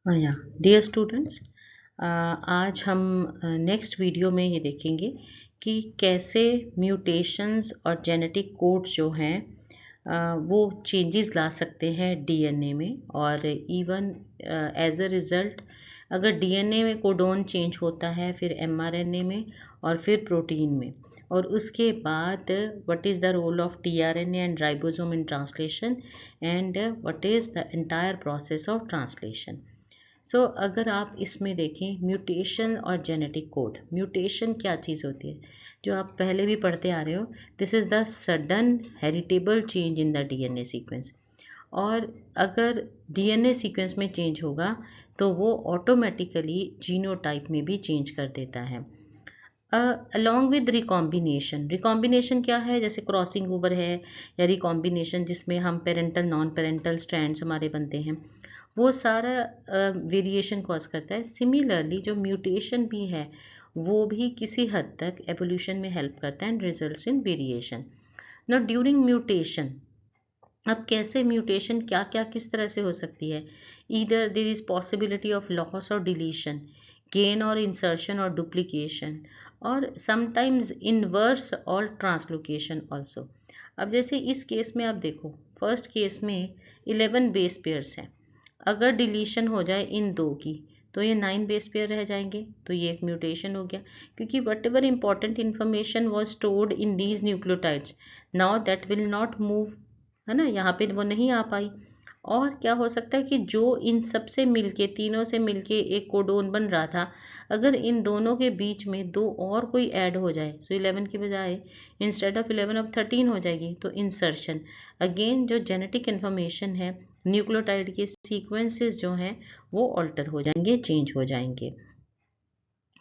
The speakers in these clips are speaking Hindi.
या डियर स्टूडेंट्स, आज हम नेक्स्ट वीडियो में ये देखेंगे कि कैसे म्यूटेशंस और जेनेटिक कोड जो हैं वो चेंजेस ला सकते हैं डीएनए में। और इवन एज अ रिज़ल्ट अगर डीएनए में कोडोन चेंज होता है, फिर एमआरएनए में और फिर प्रोटीन में, और उसके बाद what is the role of tRNA and ribosome in translation, and what is the entire process of translation. अगर आप इसमें देखें म्यूटेशन और जेनेटिक कोड, म्यूटेशन क्या चीज़ होती है जो आप पहले भी पढ़ते आ रहे हो। This is the sudden heritable change in the DNA sequence. और अगर डीएनए सीक्वेंस में चेंज होगा तो वो ऑटोमेटिकली जीनोटाइप में भी चेंज कर देता है। अलॉन्ग विद रिकॉम्बिनेशन, रिकॉम्बिनेशन क्या है? जैसे क्रॉसिंग ओवर है या रिकॉम्बिनेशन जिसमें हम पेरेंटल नॉन पेरेंटल स्ट्रैंड्स हमारे बनते हैं, वो सारा वेरिएशन कॉज करता है। सिमिलरली जो म्यूटेशन भी है वो भी किसी हद तक एवोल्यूशन में हेल्प करता है and results in variation. Now during mutation, अब कैसे म्यूटेशन क्या क्या किस तरह से हो सकती है? Either there is possibility of loss और डिलीशन, गेन और इंसर्शन और डुप्लीकेशन, और समटाइम्स इनवर्स और ट्रांसलोकेशन ऑल्सो। अब जैसे इस केस में आप देखो, फर्स्ट केस में 11 बेस पेयर्स हैं। अगर डिलीशन हो जाए इन दो की तो ये 9 बेस पेयर रह जाएंगे, तो ये एक म्यूटेशन हो गया, क्योंकि what ever important information was stored in these nucleotides now that will not move, है ना, यहाँ पे वो नहीं आ पाई। और क्या हो सकता है कि जो इन सब से मिलके, तीनों से मिलके एक कोडोन बन रहा था, अगर इन दोनों के बीच में दो और कोई ऐड हो जाए, सो 11 की बजाय इंस्टेड ऑफ 11 अब 13 हो जाएगी, तो इंसर्शन। अगेन जो जेनेटिक इन्फॉर्मेशन है, न्यूक्लियोटाइड के सीक्वेंसेस जो हैं वो ऑल्टर हो जाएंगे, चेंज हो जाएंगे।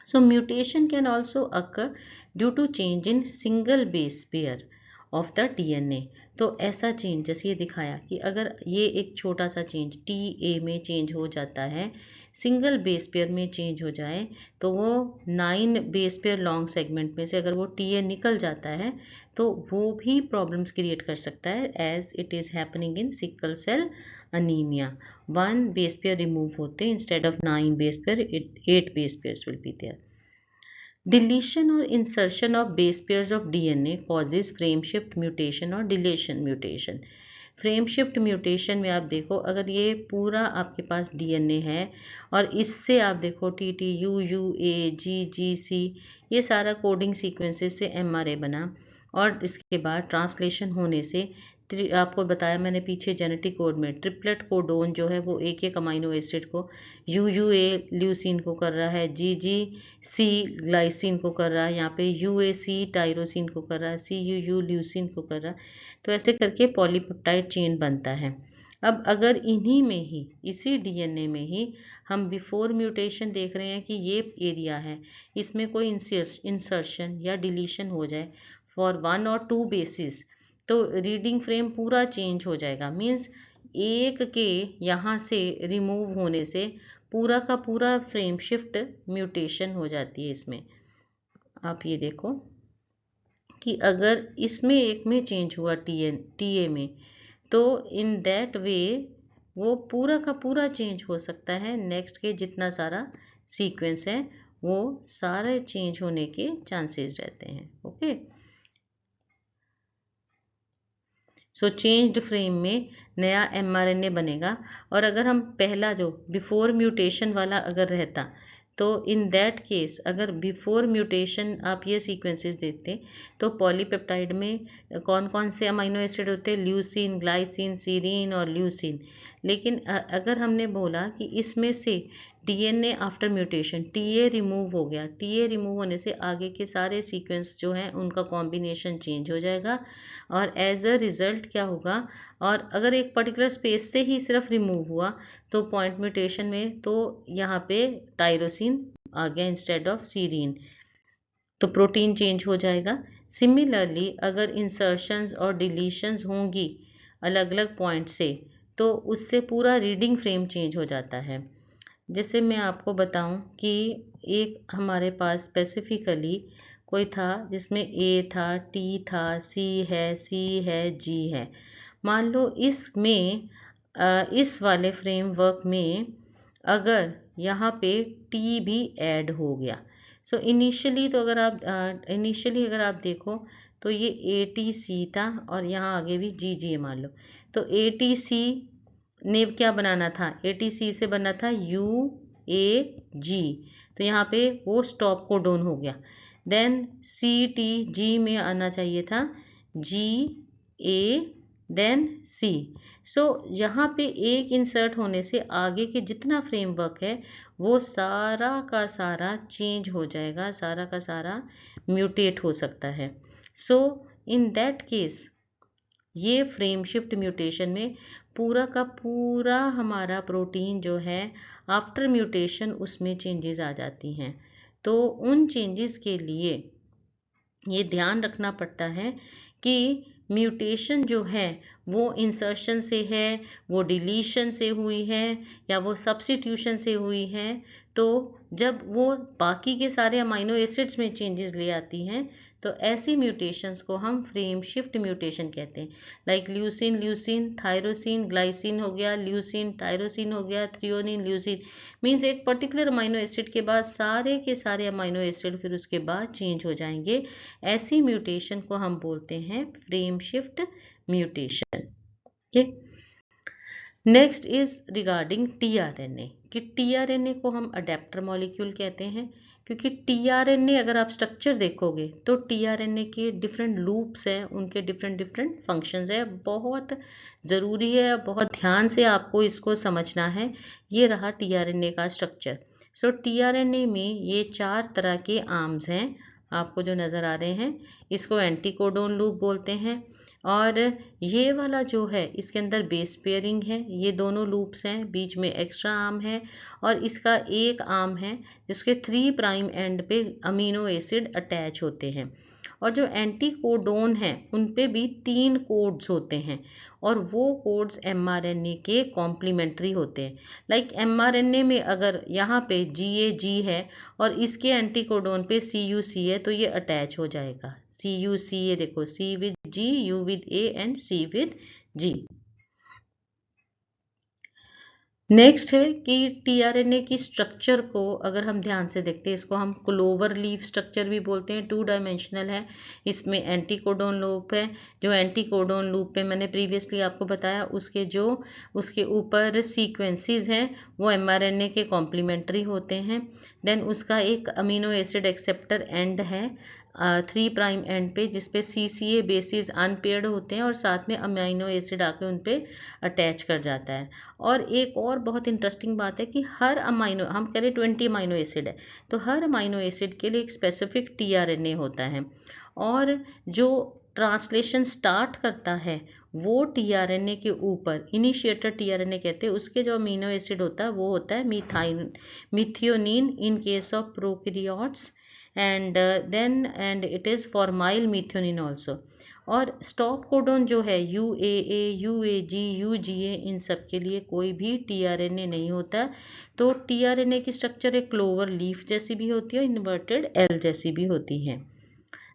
So mutation can also occur due to change in single base pair of the DNA। तो ऐसा चेंज जैसे ये दिखाया कि अगर ये एक छोटा सा चेंज टी ए में चेंज हो जाता है, सिंगल बेस पेयर में चेंज हो जाए, तो वो 9 बेस पेयर लॉन्ग सेगमेंट में से अगर वो टी ए निकल जाता है तो वो भी प्रॉब्लम्स क्रिएट कर सकता है, as it is happening in sickle cell anemia. 1 base pair remove होते, instead of 9 base pair 8 base pairs will be there. Deletion or insertion of base pairs of DNA causes frame shift mutation और deletion mutation। Frame shift mutation में आप देखो, अगर ये पूरा आपके पास डीएनए है और इससे आप देखो T T U U A जी जी सी, ये सारा कोडिंग सीक्वेंसेस से एमआरए बना, और इसके बाद ट्रांसलेशन होने से आपको बताया मैंने पीछे जेनेटिक कोड में ट्रिपलेट कोडोन जो है वो एक एक अमाइनो एसिड को, यू यू ए ल्यूसिन को कर रहा है, जी जी सी ग्लाइसिन को कर रहा है, यहाँ पे यू ए सी टायरोसिन को कर रहा है, सी यू यू ल्यूसिन को कर रहा है। तो ऐसे करके पॉलीपेप्टाइड चेन बनता है। अब अगर इन्हीं में ही, इसी डीएनए में ही हम बिफोर म्यूटेशन देख रहे हैं कि ये एरिया है, इसमें कोई इंसर्शन या डिलीशन हो जाए फॉर 1 और 2 बेसिस, तो रीडिंग फ्रेम पूरा चेंज हो जाएगा। मीन्स एक के यहाँ से रिमूव होने से पूरा का पूरा फ्रेम शिफ्ट म्यूटेशन हो जाती है इसमें। आप ये देखो कि अगर इसमें एक में चेंज हुआ टीए में, तो इन दैट वे वो पूरा का पूरा चेंज हो सकता है। नेक्स्ट के जितना सारा सीक्वेंस है वो सारे चेंज होने के चांसेस रहते हैं। ओके, सो चेंज्ड फ्रेम में नया एमआरएनए बनेगा। और अगर हम पहला जो बिफोर म्यूटेशन वाला अगर रहता, तो इन दैट केस अगर बिफोर म्यूटेशन आप ये सीक्वेंसेस देखते तो पॉलीपेप्टाइड में कौन कौन से अमाइनो एसिड होते? ल्यूसीन, ग्लाइसिन, सीरीन और ल्यूसीन। लेकिन अगर हमने बोला कि इसमें से DNA after mutation TA remove हो गया, टीए रिमूव होने से आगे के सारे सीक्वेंस जो हैं उनका कॉम्बिनेशन चेंज हो जाएगा, और एज अ रिजल्ट क्या होगा? और अगर एक पर्टिकुलर स्पेस से ही सिर्फ रिमूव हुआ तो पॉइंट म्यूटेशन में तो यहाँ पे टायरोसिन आ गया इंस्टेड ऑफ सीरीन, तो प्रोटीन चेंज हो जाएगा। सिमिलरली अगर इंसर्शंस और डिलीशंस होंगी अलग अलग पॉइंट से, तो उससे पूरा रीडिंग फ्रेम चेंज हो जाता है। जैसे मैं आपको बताऊं कि एक हमारे पास स्पेसिफिकली कोई था जिसमें ए था, टी था, सी है, जी है। मान लो इसमें इस वाले फ्रेमवर्क में अगर यहाँ पे टी भी ऐड हो गया। सो इनिशियली तो अगर आप देखो तो ये ए टी सी था और यहाँ आगे भी जी जी मान लो, तो ए टी सी ने क्या बनाना था, ए टी सी से बनना था यू ए जी, तो यहाँ पे वो स्टॉप कोडोन हो गया। देन सी टी जी में आना चाहिए था जी ए देन सी। सो यहाँ पे एक इंसर्ट होने से आगे के जितना फ्रेमवर्क है वो सारा का सारा चेंज हो जाएगा, सारा का सारा म्यूटेट हो सकता है। सो इन दैट केस ये फ्रेम शिफ्ट म्यूटेशन में पूरा का पूरा हमारा प्रोटीन जो है आफ्टर म्यूटेशन उसमें चेंजेस आ जाती हैं। तो उन चेंजेस के लिए ये ध्यान रखना पड़ता है कि म्यूटेशन जो है वो इंसर्शन से है, वो डिलीशन से हुई है, या वो सब्स्टिट्यूशन से हुई है। तो जब वो बाकी के सारे अमाइनो एसिड्स में चेंजेस ले आती हैं तो ऐसी म्यूटेशंस को हम फ्रेम शिफ्ट म्यूटेशन कहते हैं। Like leucine leucine thyroxine glycine हो गया, ल्यूसिन टायरोसिन हो गया, थ्रियोनिन ल्यूसिन, मीन्स एक पर्टिकुलर अमाइनो एसिड के बाद सारे के सारे अमाइनो एसिड फिर उसके बाद चेंज हो जाएंगे। ऐसी म्यूटेशन को हम बोलते हैं frame shift mutation. Okay, next is regarding tRNA कि टीआरएनए को हम अडेप्टर मॉलिक्यूल कहते हैं, क्योंकि टीआरएनए अगर आप स्ट्रक्चर देखोगे तो टीआरएनए के डिफरेंट लूप्स हैं, उनके डिफरेंट डिफरेंट फंक्शंस है। बहुत ज़रूरी है, बहुत ध्यान से आपको इसको समझना है। ये रहा टीआरएनए का स्ट्रक्चर। सो टीआरएनए में ये 4 तरह के आर्म्स हैं आपको जो नज़र आ रहे हैं। इसको एंटीकोडोन लूप बोलते हैं, और ये वाला जो है इसके अंदर बेस पेयरिंग है, ये दोनों लूप्स हैं, बीच में एक्स्ट्रा आर्म है, और इसका एक आर्म है जिसके 3 प्राइम एंड पे अमीनो एसिड अटैच होते हैं। और जो एंटी कोडोन है उन पे भी 3 कोड्स होते हैं, और वो कोड्स एमआरएनए के कॉम्प्लीमेंट्री होते हैं। लाइक एमआरएनए में अगर यहाँ पे जीएजी है और इसके एंटी कोडोन पे सीयूसी है तो ये अटैच हो जाएगा। CUC, ये देखो, C with G, U with A and C with G। Next है कि टीआरएनए की स्ट्रक्चर को अगर हम ध्यान से देखते हैं, इसको हम क्लोवर लीफ स्ट्रक्चर भी बोलते हैं, 2 डायमेंशनल है। इसमें एंटीकोडोन लूप है, जो एंटीकोडोन लूप पे मैंने प्रीवियसली आपको बताया उसके ऊपर सीक्वेंसेस हैं वो एमआरएनए के कॉम्प्लीमेंट्री होते हैं। देन उसका एक अमीनो एसिड एक्सेप्टर एंड है 3 प्राइम एंड पे, जिसपे CCA बेसिस अनपेयर्ड होते हैं और साथ में अमीनो एसिड आके उन पे अटैच कर जाता है। और एक और बहुत इंटरेस्टिंग बात है कि हर अमाइनो, हम कह रहे 20 अमाइनो एसिड है, तो हर अमाइनो एसिड के लिए एक स्पेसिफिक टीआरएनए होता है, और जो ट्रांसलेशन स्टार्ट करता है वो टीआरएनए के ऊपर इनिशिएटर टीआरएनए कहते हैं, उसके जो अमीनो एसिड होता है वो होता है methionine in case of prokaryotes, and it is formyl methionine also। और स्टॉप कोडोन जो है UAA, UAG, UGA, इन सब के लिए कोई भी टीआरएनए नहीं होता। तो टीआरएनए की स्ट्रक्चर एक क्लोवर लीफ जैसी भी होती है, इन्वर्टेड एल जैसी भी होती है।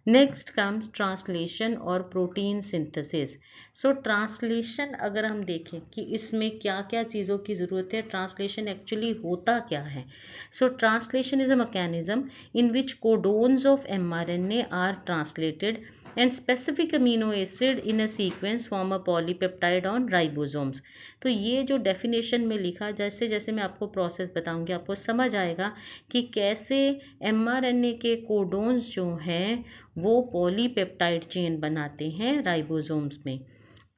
नेक्स्ट कम्स ट्रांसलेशन और प्रोटीन सिंथेसिस। सो ट्रांसलेशन अगर हम देखें कि इसमें क्या क्या चीज़ों की ज़रूरत है, ट्रांसलेशन एक्चुअली होता क्या है। So translation is a mechanism in which codons of mRNA are translated and specific amino acid in a sequence form a polypeptide on ribosomes। तो ये जो डेफिनेशन में लिखा, जैसे जैसे मैं आपको प्रोसेस बताऊंगी आपको समझ आएगा कि कैसे mRNA के कोडोन्स जो हैं वो पॉलीपेप्टाइड चेन बनाते हैं राइबोसोम्स में।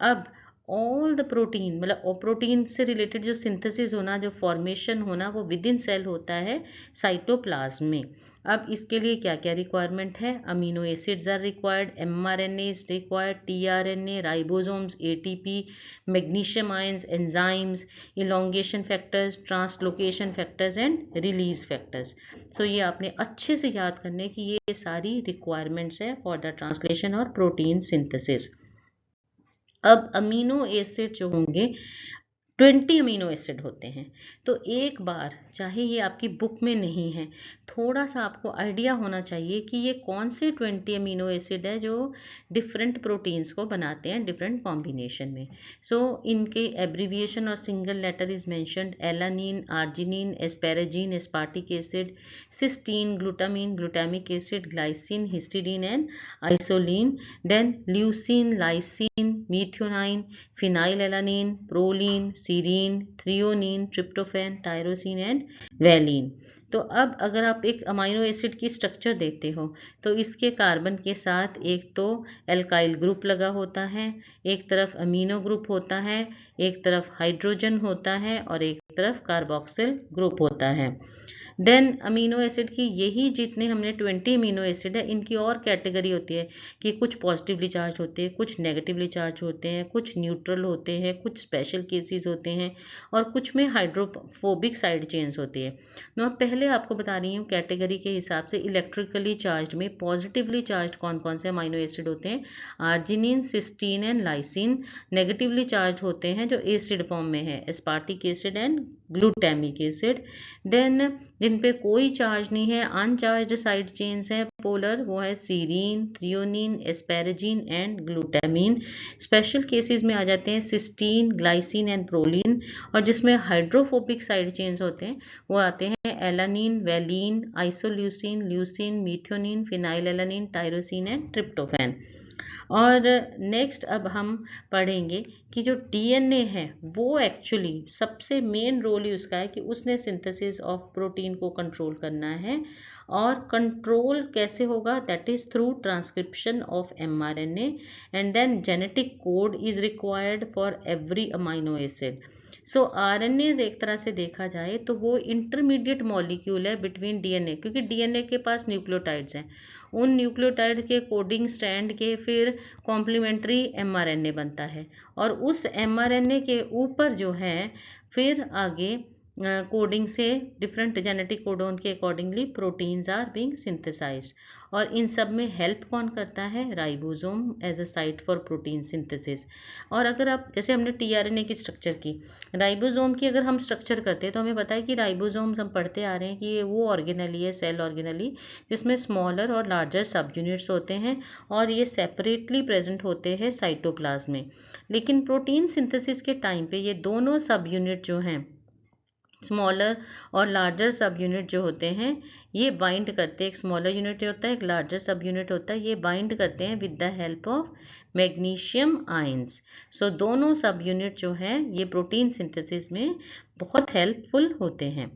अब ऑल द प्रोटीन, मतलब प्रोटीन से रिलेटेड जो सिंथेसिस होना, जो फॉर्मेशन होना, वो विद इन सेल होता है साइटोप्लाज्म में। अब इसके लिए क्या क्या रिक्वायरमेंट है, amino acids are required, mRNA is required, tRNA, ribosomes, ATP, magnesium ions, enzymes, elongation factors, translocation factors and release factors. So ये आपने अच्छे से याद करने की ये सारी रिक्वायरमेंट्स है फॉर द ट्रांसलेशन और प्रोटीन सिंथेसिस। अब अमीनो एसिड जो होंगे 20 अमीनो एसिड होते हैं। तो एक बार, चाहे ये आपकी बुक में नहीं है, थोड़ा सा आपको आइडिया होना चाहिए कि ये कौन से 20 अमीनो एसिड है जो डिफरेंट प्रोटीन्स को बनाते हैं डिफरेंट कॉम्बिनेशन में। सो इनके एब्रीविएशन और single letter is mentioned: alanine, arginine, asparagine, aspartic acid, cysteine, glutamine, glutamic acid, glycine, histidine and isoleucine, then leucine, lysine, methionine, phenylalanine, proline, serine, threonine, tryptophan, tyrosine and valine. तो अब अगर आप एक अमाइनो एसिड की स्ट्रक्चर देखते हो तो इसके कार्बन के साथ एक तो एल्काइल ग्रुप लगा होता है, एक तरफ अमीनो ग्रुप होता है, एक तरफ हाइड्रोजन होता है और एक तरफ कार्बोक्सिल ग्रुप होता है। देन अमीनो एसिड की यही जितने हमने 20 अमीनो एसिड है, इनकी और कैटेगरी होती है कि कुछ पॉजिटिवली चार्ज होते हैं, कुछ नेगेटिवली चार्ज होते हैं, कुछ न्यूट्रल होते हैं, कुछ स्पेशल केसेस होते हैं और कुछ में हाइड्रोफोबिक साइड चेन्स होती है। मैं पहले आपको बता रही हूँ कैटेगरी के हिसाब से इलेक्ट्रिकली चार्ज में पॉजिटिवली चार्ज कौन कौन से अमीनो एसिड होते हैं: arginine, cysteine and lysine. Negatively charge होते हैं जो एसिड फॉर्म में है: aspartic acid and glutamic acid. Then जिन पे कोई चार्ज नहीं है, अनचार्ज्ड साइड चेन्स है पोलर, वो है serine, threonine, asparagine and glutamine. Special cases में आ जाते हैं सिस्टीन, ग्लाइसिन एंड प्रोलीन। और जिसमें हाइड्रोफोबिक साइड चेन्स होते हैं वो आते हैं alanine, valine, isoleucine, leucine, मीथियोनिन, phenylalanine, tyrosine and tryptophan. और नेक्स्ट अब हम पढ़ेंगे कि जो डीएनए है वो एक्चुअली सबसे मेन रोल ही उसका है कि उसने सिंथेसिस ऑफ प्रोटीन को कंट्रोल करना है। और कंट्रोल कैसे होगा? That is through transcription of mRNA and then genetic code is required for every amino acid. So RNAs एक तरह से देखा जाए तो वो इंटरमीडिएट मॉलिक्यूल है बिटवीन डीएनए, क्योंकि डीएनए के पास न्यूक्लियोटाइड्स हैं, उन न्यूक्लियोटाइड के कोडिंग स्ट्रैंड के फिर कॉम्प्लीमेंट्री एमआरएनए बनता है और उस एमआरएनए के ऊपर जो है फिर आगे कोडिंग से डिफरेंट जेनेटिक कोडोन के accordingly proteins are being synthesized. और इन सब में हेल्प कौन करता है? Ribosome as a site for protein synthesis. और अगर आप, जैसे हमने टीआरएनए की स्ट्रक्चर की, राइबोसोम की अगर हम स्ट्रक्चर करते हैं तो हमें पता है कि राइबोसोम्स हम पढ़ते आ रहे हैं कि ये वो ऑर्गेनेली है, सेल ऑर्गेनेली, जिसमें स्मॉलर और लार्जर सब यूनिट्स होते हैं और ये सेपरेटली प्रेजेंट होते हैं साइटोप्लाज्म में। लेकिन प्रोटीन सिंथेसिस के टाइम पे ये दोनों सब यूनिट जो हैं, स्मॉलर और लार्जर सब यूनिट जो होते हैं, ये बाइंड करते हैं। एक स्मॉलर यूनिट होता है, एक लार्जर सब यूनिट होता है, ये बाइंड करते हैं with the help of magnesium ions. So दोनों सब यूनिट जो हैं ये प्रोटीन सिंथेसिस में बहुत हेल्पफुल होते हैं।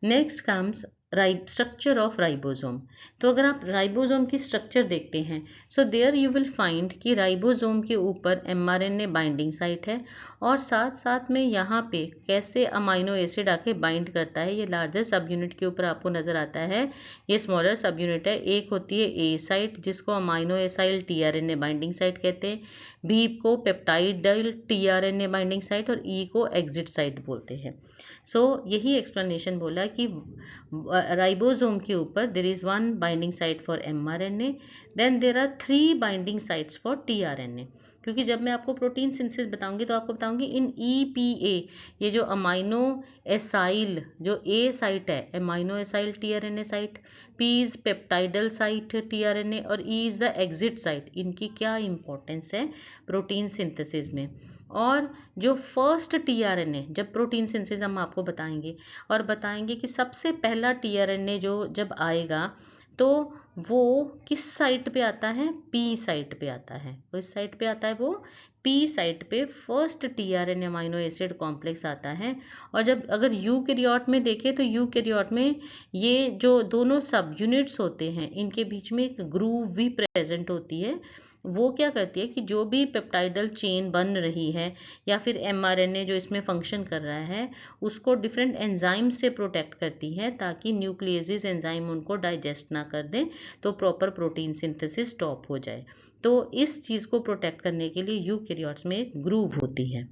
Next comes structure of ribosome. तो अगर आप राइबोसोम की स्ट्रक्चर देखते हैं, so there you will find कि राइबोसोम के ऊपर एमआरएनए बाइंडिंग साइट है और साथ साथ में यहाँ पे कैसे अमाइनो एसिड आके बाइंड करता है, ये लार्जर सब यूनिट के ऊपर आपको नजर आता है। ये स्मॉलर सब यूनिट है, एक होती है ए साइट जिसको amino acyl tRNA binding site कहते हैं, बी को पेप्टाइडल टीआरएनए बाइंडिंग साइट और ई को एग्जिट साइट बोलते हैं। सो यही एक्सप्लेनेशन बोला कि राइबोसोम के ऊपर there is one binding site for mRNA, then there are 3 binding sites for tRNA. क्योंकि जब मैं आपको प्रोटीन सिंथेसिस बताऊंगी तो आपको बताऊंगी इन ईपीए, ये जो अमाइनो एसाइल जो ए साइट है, amino acyl tRNA site, P is peptidyl site tRNA और E is the exit site, इनकी क्या इंपॉर्टेंस है प्रोटीन सिंथेसिस में। और जो फर्स्ट टीआरएनए, जब प्रोटीन सिंथेसिस हम आपको बताएंगे और बताएंगे कि सबसे पहला टीआरएनए जो जब आएगा तो वो किस साइट पे आता है? पी साइट पे आता है। किस साइट पे आता है वो? पी साइट पे first tRNA amino acid complex आता है। और जब अगर यूकैरियोट में देखें तो यूकैरियोट में ये जो दोनों सब यूनिट्स होते हैं इनके बीच में एक ग्रूव भी प्रेजेंट होती है। वो क्या करती है कि जो भी पेप्टाइडल चेन बन रही है या फिर एमआरएनए जो इसमें फंक्शन कर रहा है उसको डिफरेंट एंजाइम से प्रोटेक्ट करती है ताकि न्यूक्लियेसिस एंजाइम उनको डाइजेस्ट ना कर दें, तो प्रॉपर प्रोटीन सिंथेसिस स्टॉप हो जाए। तो इस चीज़ को प्रोटेक्ट करने के लिए यूकैरियोट्स में एक ग्रूव होती है।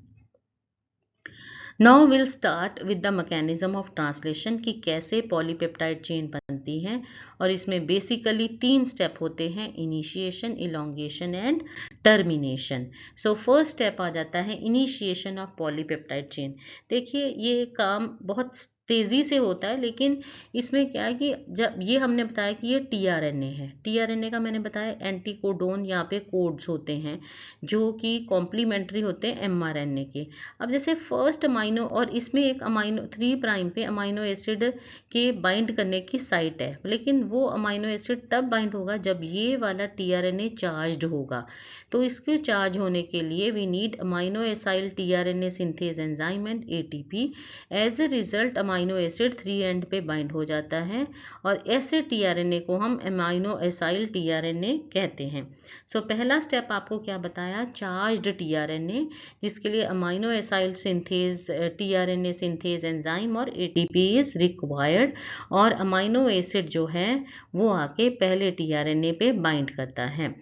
Now will start with the mechanism of translation कि कैसे पॉलीपेप्टाइड चेन बनती है, और इसमें बेसिकली 3 स्टेप होते हैं, initiation, elongation and termination. So first step आ जाता है इनिशिएशन ऑफ पॉलीपेप्टाइड चेन। देखिए ये काम बहुत तेज़ी से होता है, लेकिन इसमें क्या है कि जब ये हमने बताया कि ये टीआरएनए है, टीआरएनए का मैंने बताया एंटीकोडोन यहाँ पे कोड्स होते हैं जो कि कॉम्प्लीमेंट्री होते हैं एमआरएनए के। अब जैसे फर्स्ट अमाइनो, और इसमें एक अमाइनो 3 प्राइम पे अमाइनो एसिड के बाइंड करने की साइट है, लेकिन वो अमाइनो एसिड तब बाइंड होगा जब ये वाला टीआरएनए चार्ज्ड होगा। तो इसके चार्ज होने के लिए we need amino acyl tRNA synthase enzyme and ATP. As a result amino acid 3 end पे बाइंड हो जाता है, और ऐसे टीआरएनए को हम अमाइनो एसाइल टीआरएनए कहते हैं। सो पहला स्टेप आपको क्या बताया, चार्ज्ड टीआरएनए, जिसके लिए amino acyl synthase tRNA synthase enzyme और एटीपी इज रिक्वायर्ड, और अमाइनो एसिड जो है वो आके पहले टीआरएनए पे बाइंड करता है।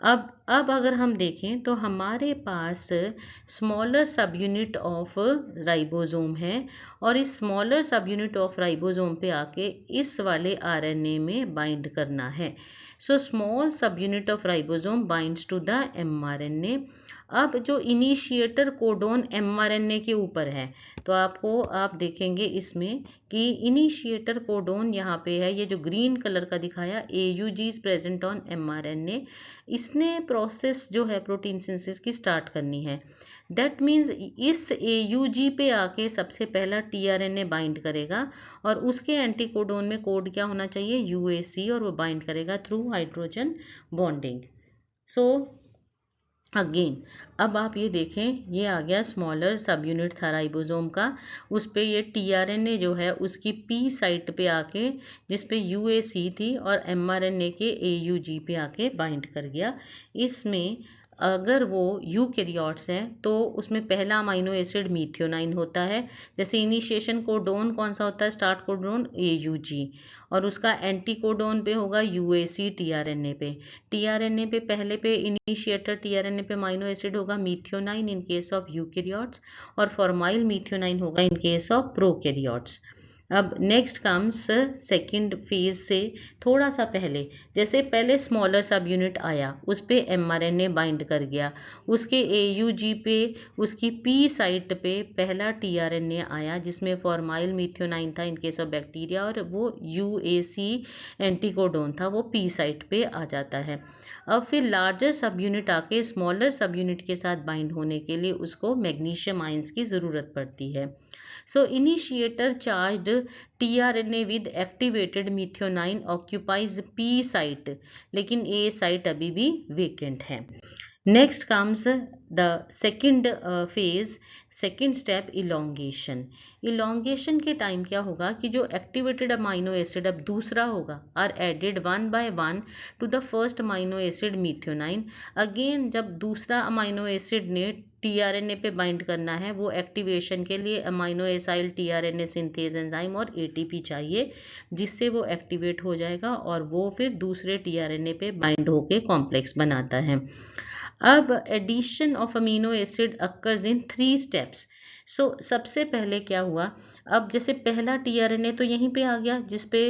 अब अगर हम देखें तो हमारे पास smaller sub unit of ribosome है, और इस smaller sub unit of ribosome पे आके इस वाले आरएनए में बाइंड करना है। So small sub unit of ribosome binds to the mRNA. अब जो इनिशिएटर कोडोन एमआरएनए के ऊपर है, तो आप देखेंगे इसमें कि इनिशिएटर कोडोन यहाँ पे है, ये जो ग्रीन कलर का दिखाया AUG is present on mRNA. इसने प्रोसेस जो है प्रोटीन सिंथेसिस की स्टार्ट करनी है। दैट मीन्स इस AUG पे आके सबसे पहला टीआरएनए बाइंड करेगा, और उसके एंटीकोडोन में कोड क्या होना चाहिए, UAC, और वो बाइंड करेगा through hydrogen bonding. So again अब आप ये देखें, ये आ गया स्मॉलर सब यूनिट था राइबोसोम का, उस पे ये टीआरएनए जो है उसकी पी साइट पे आके, जिस पे UAC थी, और एमआरएनए के AUG पे आके बाइंड कर गया। इसमें अगर वो यूकैरियोट्स हैं तो उसमें पहला अमाइनो एसिड मीथियोनाइन होता है। जैसे इनिशिएशन कोडोन कौन सा होता है, स्टार्ट कोडोन AUG, और उसका एंटी कोडोन पे होगा UAC टीआरएनए पे। टीआरएनए पे पहले पे इनिशिएटर टीआरएनए पे अमाइनो एसिड होगा मीथियोनाइन इन केस ऑफ यूकैरियोट्स, और फॉर्माइल मीथियोनाइन होगा इन केस ऑफ प्रोकैरियोट्स। अब नेक्स्ट कम्स सेकेंड फेज से थोड़ा सा पहले, जैसे पहले स्मॉलर सब यूनिट आया, उस पे एमआरएनए बाइंड कर गया, उसके AUG पे उसकी पी साइट पे पहला टीआरएनए आया जिसमें फॉर्माइल मीथियोनाइन था इन केस ऑफ बैक्टीरिया, और वो UAC एंटीकोडोन था, वो पी साइट पे आ जाता है। अब फिर लार्जर सब यूनिट आके स्मॉलर सब यूनिट के साथ बाइंड होने के लिए उसको मैग्नीशियम आयंस की ज़रूरत पड़ती है। So initiator charged tRNA with activated methionine occupies P site, लेकिन A site अभी भी vacant है। Next comes the second phase, second step elongation. Elongation के टाइम क्या होगा कि जो एक्टिवेटेड अमाइनो एसिड अब दूसरा होगा are added 1 by 1 to the first amino acid methionine. Again जब दूसरा अमाइनो एसिड ने टीआरएनए पे बाइंड करना है, वो एक्टिवेशन के लिए amino acyl tRNA synthase enzyme और एटीपी चाहिए, जिससे वो एक्टिवेट हो जाएगा और वो फिर दूसरे टीआरएनए पे बाइंड होके कॉम्प्लेक्स बनाता है। अब addition of amino acid occurs in 3 steps. So सबसे पहले क्या हुआ, अब जैसे पहला टीआरएनए तो यहीं पे आ गया जिस पे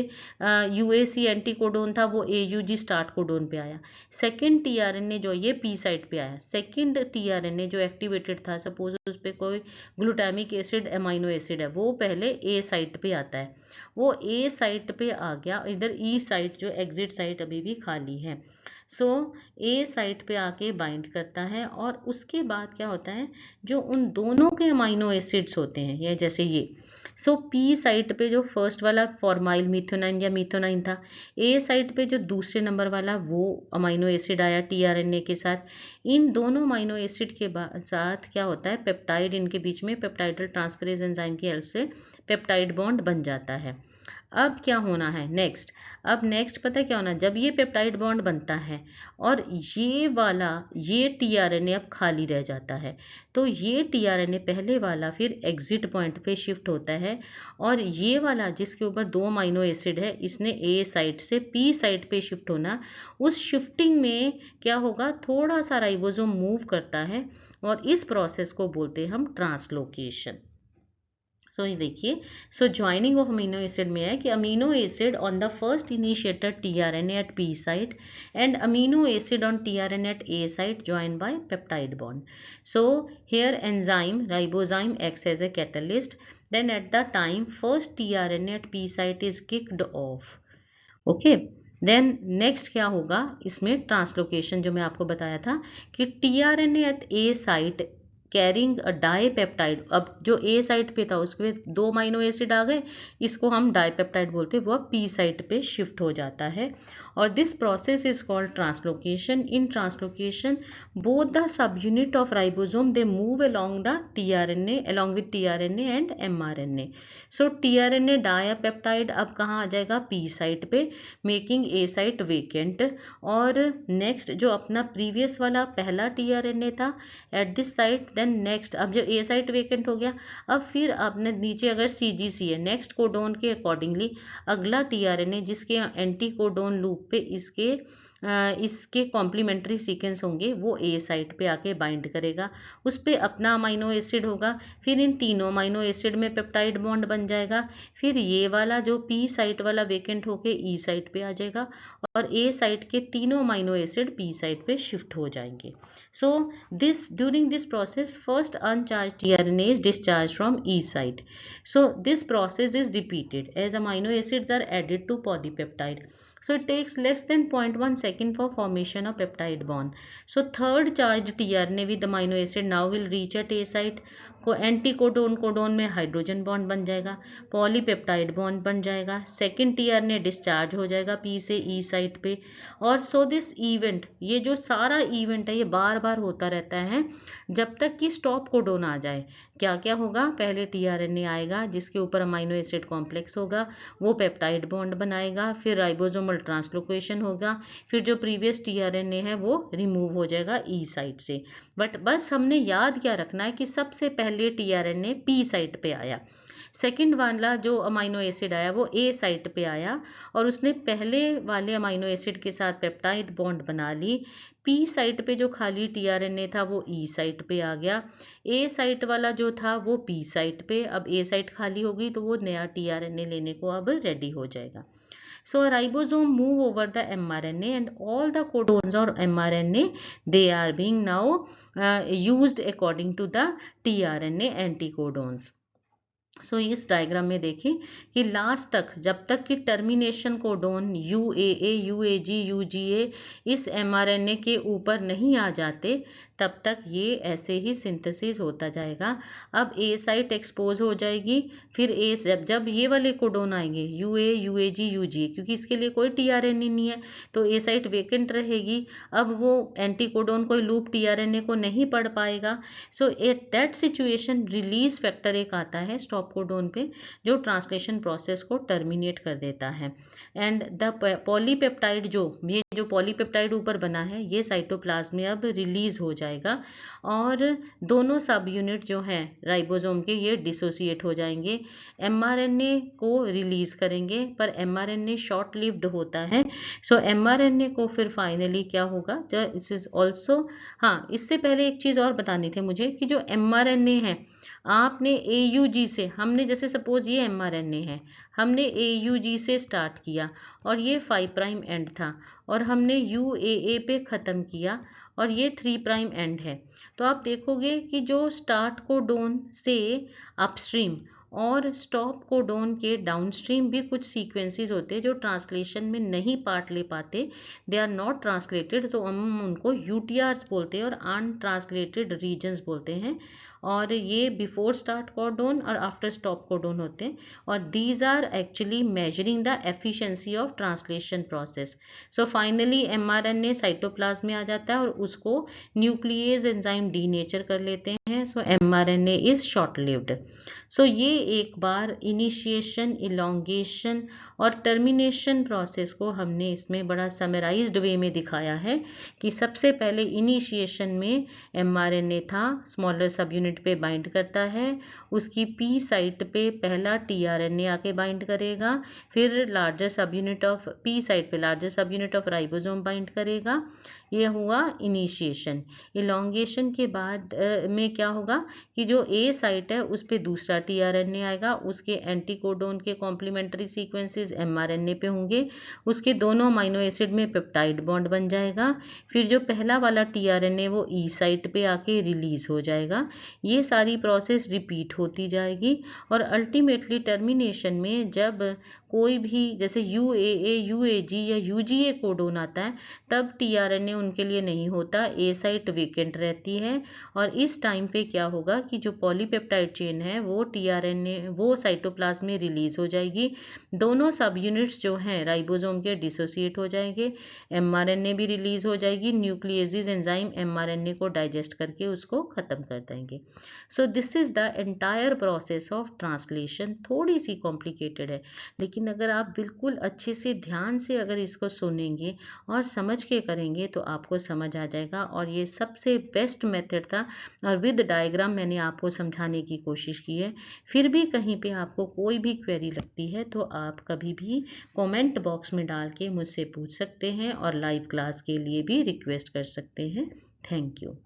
UAC एंटीकोडोन था, वो AUG स्टार्ट कोडोन पे आया। सेकंड टीआरएनए जो ये पी साइट पे आया, सेकंड टीआरएनए जो एक्टिवेटेड था, सपोज उस पे कोई ग्लूटामिक एसिड अमाइनो एसिड है, वो पहले A साइट पे आता है, वो A साइट पे आ गया, इधर E साइट जो एग्जिट साइट अभी भी खाली है। सो A साइट पे आके बाइंड करता है, और उसके बाद क्या होता है, जो उन दोनों के अमाइनो एसिड्स होते हैं, ये जैसे ये, सो P साइट पे जो फर्स्ट वाला फॉर्माइल मीथोनाइन या मीथोनाइन था, A साइट पे जो दूसरे नंबर वाला वो अमाइनो एसिड आया टीआरएनए के साथ। इन दोनों अमाइनो एसिड के साथ क्या होता है, पेप्टाइड, इनके बीच में पेप्टाइडल ट्रांसफरेज एंजाइम की हेल्प से पेप्टाइड बॉन्ड बन जाता है। अब क्या होना है नेक्स्ट, अब नेक्स्ट पता क्या होना, जब ये पेप्टाइड बॉन्ड बनता है और ये टीआरएनए अब खाली रह जाता है, तो ये टीआरएनए पहले वाला फिर एग्जिट पॉइंट पे शिफ्ट होता है, और ये वाला जिसके ऊपर 2 अमाइनो एसिड है, इसने A साइट से P साइट पे शिफ्ट होना। उस शिफ्टिंग में क्या होगा, थोड़ा सा राइबोसोम मूव करता है, और इस प्रोसेस को बोलते हैं हम ट्रांसलोकेशन। सो ये देखिए, so joining of amino acid में है कि amino acid on the first initiator tRNA at P site and amino acid on tRNA at A site join by peptide bond. So here enzyme ribozyme acts as a catalyst. Then at the time first tRNA at P site is kicked off. Okay. Then next क्या होगा इसमें, ट्रांसलोकेशन जो मैं आपको बताया था कि tRNA at A site carrying a dipeptide. अब जो ए साइट पे था उसके 2 अमीनो एसिड आ गए, इसको हम डाईपेप्टाइड बोलते हैं, वह पी साइट पे शिफ्ट हो जाता है. और this process is called translocation. In translocation both the sub unit of ribosome they move along the tRNA along with tRNA and mRNA. So tRNA dipeptide अब कहाँ आ जाएगा, पी साइट पे, मेकिंग ए साइट वेकेंट. और नेक्स्ट जो अपना प्रीवियस वाला पहला टीआरएनए था at this site, then next अब जो ए साइट वेकेंट हो गया, अब फिर आपने नीचे अगर सीजीसी है नेक्स्ट कोडोन के अकॉर्डिंगली अगला टीआरएनए जिसके एंटी कोडोन लूप पे इसके कॉम्प्लीमेंट्री सीक्वेंस होंगे वो ए साइट पे आके बाइंड करेगा, उस पर अपना अमीनो एसिड होगा, फिर इन तीनों अमीनो एसिड में पेप्टाइड बॉन्ड बन जाएगा, फिर ये वाला जो पी साइट वाला वेकेंट होके ई साइट पे आ जाएगा और ए साइट के तीनों अमीनो एसिड पी साइट पे शिफ्ट हो जाएंगे. सो during this process first uncharged tRNA is discharged from E site. So this process is repeated as amino acids are added to polypeptide. So it takes less than 0.1 second for formation of peptide bond. So third charged tRNA with amino acid now will reach at A site. को एंटी कोडोन में हाइड्रोजन बॉन्ड बन जाएगा, पॉलीपेप्टाइड बॉन्ड बन जाएगा, सेकेंड टीआरएनए डिस्चार्ज हो जाएगा पी से ई साइट पे. और सो दिस इवेंट, ये जो सारा इवेंट है ये बार बार होता रहता है जब तक कि स्टॉप कोडोन आ जाए. क्या क्या होगा, पहले टीआरएनए आएगा जिसके ऊपर अमीनो एसिड कॉम्प्लेक्स होगा, वो पेप्टाइड बॉन्ड बनाएगा, फिर राइबोसोमल ट्रांसलोकेशन होगा, फिर जो प्रीवियस टीआरएनए है वो रिमूव हो जाएगा ई साइट से. बट बस हमने याद क्या रखना है कि सबसे पहले टीआरएनए पी साइट पे आया, सेकंड वाला जो अमीनो एसिड आया वो ए साइट पे आया और उसने पहले वाले अमीनो एसिड के साथ पेप्टाइड बॉन्ड बना ली. पी साइट पे जो खाली टीआरएनए था वो ई साइट पे आ गया, ए साइट वाला जो था वो पी साइट पे, अब ए साइट खाली होगी तो वो नया टीआरएनए लेने को अब रेडी हो जाएगा. So a ribosome move over the mRNA and all the codons or mRNA they are being now used according to the tRNA anticodons. सो इस डायग्राम में देखें कि लास्ट तक जब तक कि termination codon UAA, UAG, UGA इस mRNA के ऊपर नहीं आ जाते तब तक ये ऐसे ही सिंथेसिस होता जाएगा. अब ए साइट एक्सपोज हो जाएगी, फिर जब ये वाले कोडोन आएंगे UA, UAG, UGA, क्योंकि इसके लिए कोई टीआरएनए नहीं है तो ए साइट वेकेंट रहेगी. अब वो एंटी कोडोन कोई लूप टीआरएनए को नहीं पढ़ पाएगा. So at that situation release factor एक आता है स्टॉप कोडोन पे जो ट्रांसलेशन प्रोसेस को टर्मिनेट कर देता है. एंड द पॉलीपेप्टाइड जो पॉलीपेप्टाइड ऊपर बना है ये साइटोप्लाज्म में अब रिलीज हो जाएगा और दोनों सब यूनिट जो हैं राइबोसोम के ये डिसोसिएट हो जाएंगे, एमआरएनए को रिलीज करेंगे पर एमआरएनए शॉर्ट लिव्ड होता है. सो एमआरएनए को फिर फाइनली क्या होगा, दिस इज ऑल्सो, हाँ इससे पहले एक चीज़ और बतानी थी मुझे कि जो एमआरएनए है आपने AUG से, हमने जैसे सपोज ये mRNA है, हमने AUG से स्टार्ट किया और ये 5 प्राइम एंड था और हमने UAA पे ख़त्म किया और ये 3 प्राइम एंड है. तो आप देखोगे कि जो स्टार्ट कोडोन से अपस्ट्रीम और स्टॉप कोडोन के डाउनस्ट्रीम भी कुछ सीक्वेंसेस होते हैं जो ट्रांसलेशन में नहीं पार्ट ले पाते, दे आर नॉट ट्रांसलेटेड, तो हम उनको UTRs बोलते हैं और अनट्रांसलेटेड रीजन्स बोलते हैं. और ये बिफोर स्टार्ट कोडोन और आफ्टर स्टॉप कोडोन होते हैं और these are actually measuring the efficiency of translation process. So finally mRNA cytoplasm में आ जाता है और उसको न्यूक्लियेज एंजाइम डीनेचर कर लेते हैं. सो mRNA इज शॉर्ट लिव्ड. सो ये एक बार इनिशिएशन, इलोंगेशन और टर्मिनेशन प्रोसेस को हमने इसमें बड़ा समराइज्ड वे में दिखाया है कि सबसे पहले इनिशिएशन में mRNA था, स्मॉलर सब यूनिट यूनिट पे बाइंड करता है, उसकी पी साइट पे पहला टीआरएनए आके बाइंड करेगा, फिर larger sub unit of P site पे larger sub unit of ribosome bind करेगा। ये हुआ इनिशिएशन। इलॉन्गेशन के बाद में क्या होगा कि जो ए साइट है उस पे दूसरा टीआरएनए आएगा, उसके एंटीकोडोन के कॉम्प्लीमेंट्री सीक्वेंसेस एमआरएनए पे होंगे, उसके दोनों अमीनो एसिड में पेप्टाइड बॉन्ड बन जाएगा, फिर जो पहला वाला टीआरएनए वो ई साइट पे आके रिलीज हो जाएगा। ये सारी प्रोसेस रिपीट होती जाएगी और अल्टीमेटली टर्मिनेशन में जब कोई भी जैसे यूएए, यूएजी या यूजीए कोडोन आता है तब टीआरएनए उनके लिए नहीं होता, ए साइट वेकेंट रहती है और इस टाइम पे क्या होगा कि जो पॉलीपेप्टाइड चेन है वो टीआरएनए वो साइटोप्लाज्म में रिलीज हो जाएगी, दोनों सब यूनिट्स जो हैं राइबोसोम के डिसोसिएट हो जाएंगे, एमआरएनए भी रिलीज हो जाएगी, न्यूक्लियेसिस एंजाइम एमआरएनए को डाइजेस्ट करके उसको खत्म कर देंगे। So this is the entire process of translation. थोड़ी सी कॉम्प्लिकेटेड है, लेकिन अगर आप बिल्कुल अच्छे से ध्यान से अगर इसको सुनेंगे और समझ के करेंगे तो आपको समझ आ जाएगा। और ये सबसे बेस्ट मेथड था और विद डायग्राम मैंने आपको समझाने की कोशिश की है। फिर भी कहीं पे आपको कोई भी क्वेरी लगती है तो आप कभी भी कमेंट बॉक्स में डाल के मुझसे पूछ सकते हैं और लाइव क्लास के लिए भी रिक्वेस्ट कर सकते हैं। Thank you.